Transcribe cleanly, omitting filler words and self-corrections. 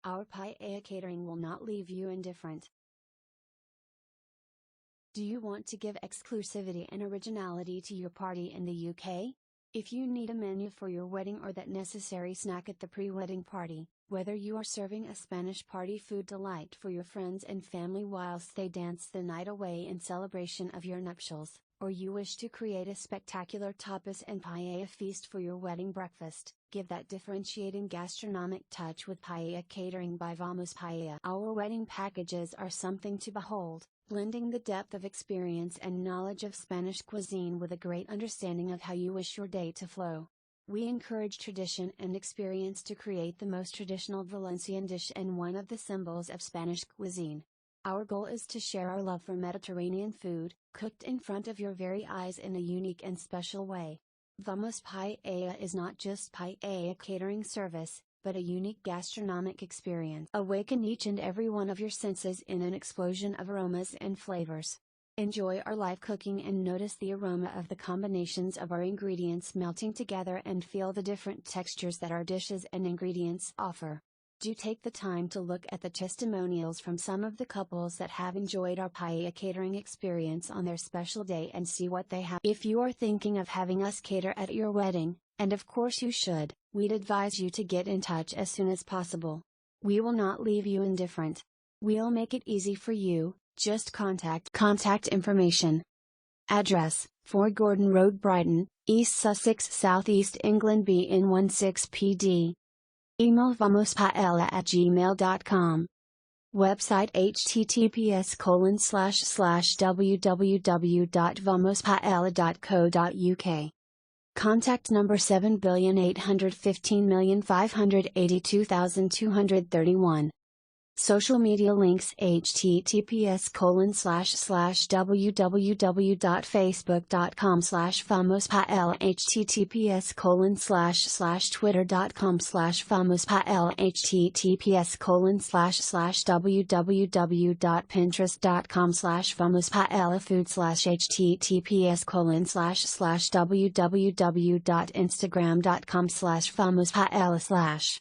Our Paella Catering will not leave you indifferent. Do you want to give exclusivity and originality to your party in the UK? If you need a menu for your wedding or that necessary snack at the pre-wedding party, whether you are serving a Spanish party food delight for your friends and family whilst they dance the night away in celebration of your nuptials, or you wish to create a spectacular tapas and paella feast for your wedding breakfast, give that differentiating gastronomic touch with Paella Catering by Vamos Paella. Our wedding packages are something to behold, blending the depth of experience and knowledge of Spanish cuisine with a great understanding of how you wish your day to flow. We encourage tradition and experience to create the most traditional Valencian dish and one of the symbols of Spanish cuisine. Our goal is to share our love for Mediterranean food, cooked in front of your very eyes in a unique and special way. Vamos Paella is not just Paella catering service, but a unique gastronomic experience. Awaken each and every one of your senses in an explosion of aromas and flavors. Enjoy our live cooking and notice the aroma of the combinations of our ingredients melting together and feel the different textures that our dishes and ingredients offer. Do take the time to look at the testimonials from some of the couples that have enjoyed our Paella catering experience on their special day and see what they have. If you are thinking of having us cater at your wedding, and of course you should, we'd advise you to get in touch as soon as possible. We will not leave you indifferent. We'll make it easy for you, just contact information. Address, 4 Gordon Road Brighton, East Sussex South East England BN16 PD. Email vamospaella@gmail.com. Website https://www.vamospaella.co.uk. Contact number 78155822231. Social media links https://www.facebook.com/famospaella https://twitter.com/famospaella https://www.pinterest.com/famospaella food https://www.instagram.com/famospaella